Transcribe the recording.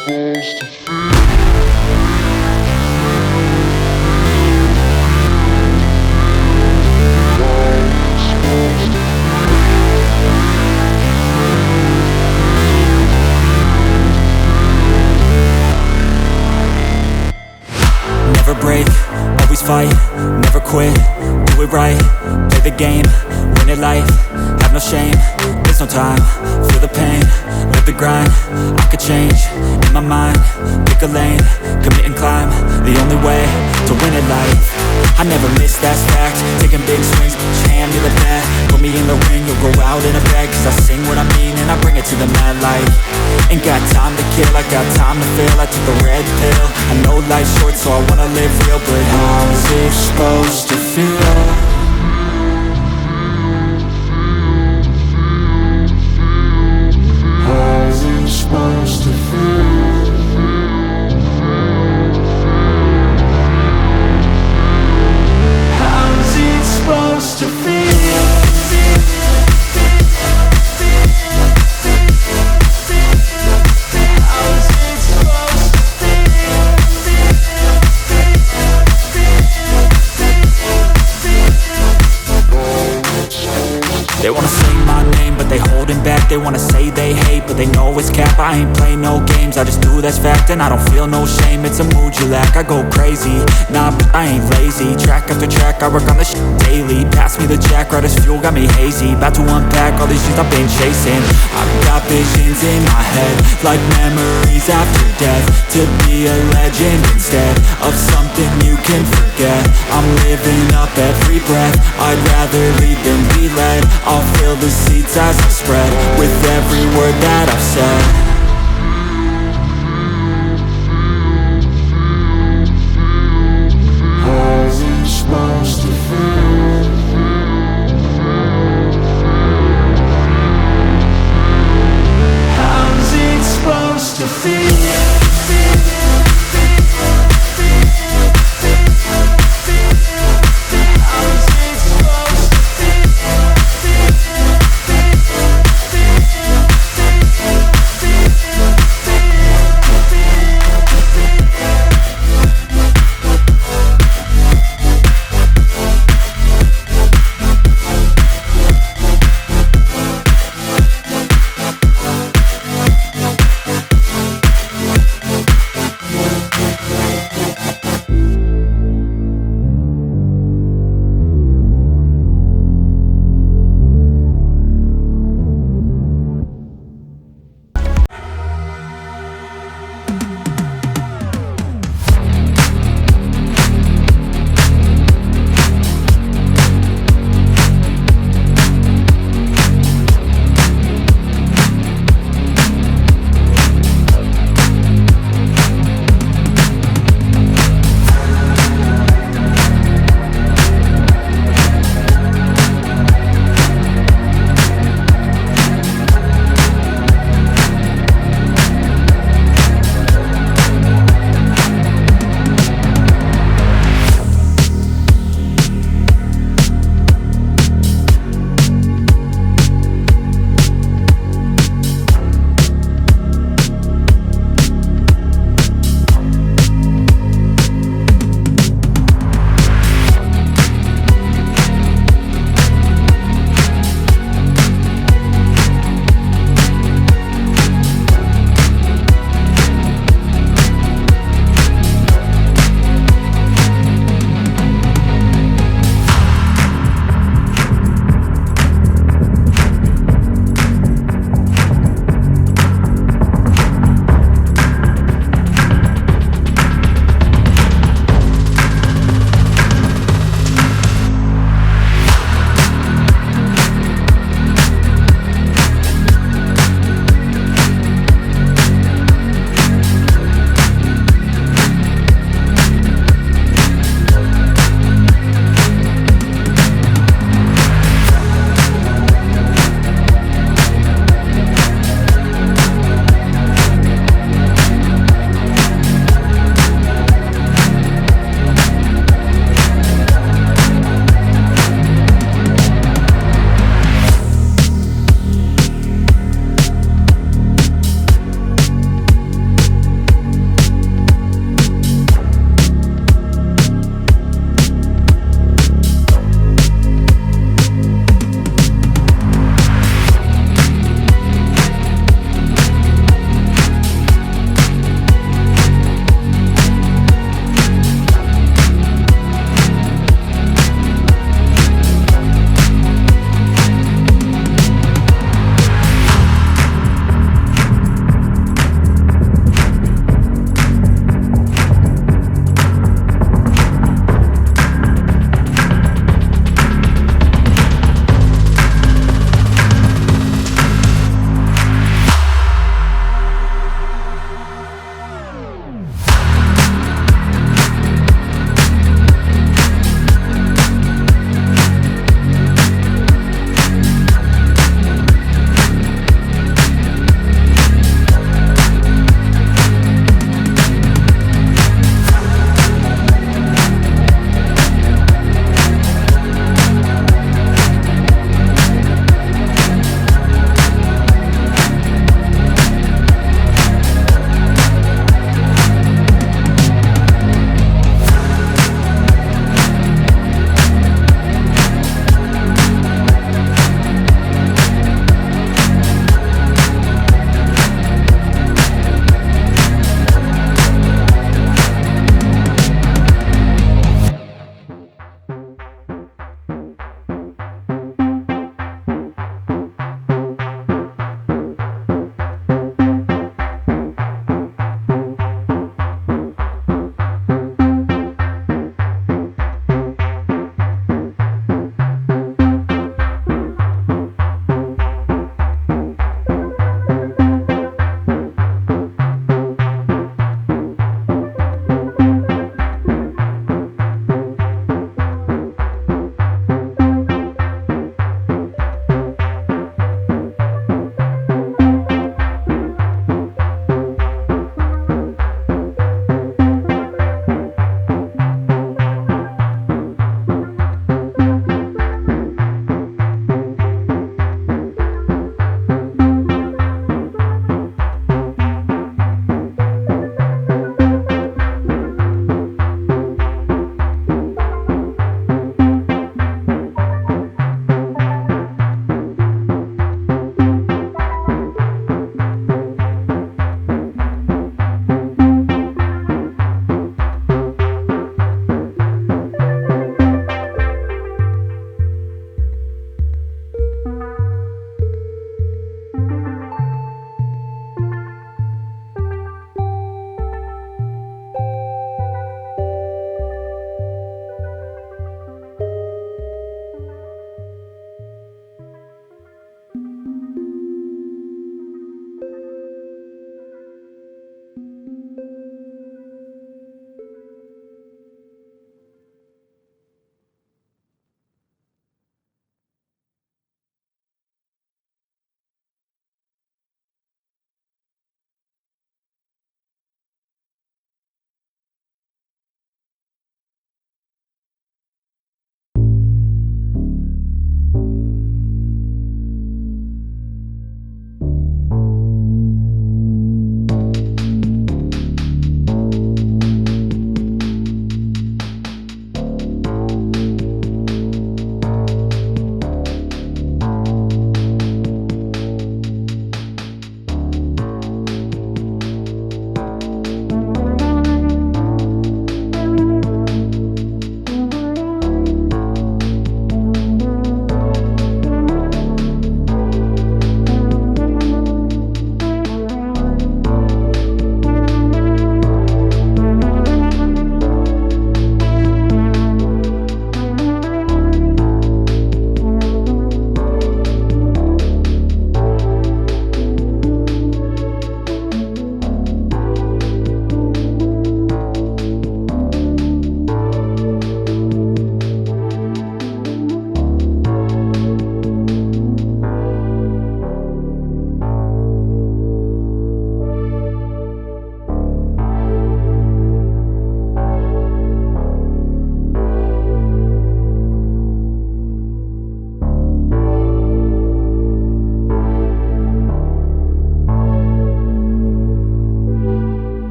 supposed to feel? Never break, always fight, never quit, do it right, play the game, win it life, have no shame, there's no time, feel the pain, live the grind, I could change, in my mind, pick a lane, commit and climb, the only way to win it life. I never miss, that's fact, taking big swings, put your hand to the bat, put me in the ring, you'll go out in a bag, cause I sing what I mean and I bring it to the mad light. Ain't got time to kill, I got time to feel, I took the red pill, I know life's short so I wanna live real, but how's it supposed to feel? How's it supposed to feel? How's it supposed to feel? They wanna say my name, but they holding back. They wanna say they hate, but they know it's cap. I ain't play no games, I just do that's fact. And I don't feel no shame, it's a mood you lack. I go crazy, nah, but I ain't lazy. Track after track, I work on this shit daily. Pass me the jack, right as fuel, got me hazy. About to unpack all these things I've been chasing. I've got visions in my head, like memories after death. To be a legend instead of something you can forget. I'm living up every breath, I'd rather lead than be led. I'll fill the seats as I spread with every word that I've said.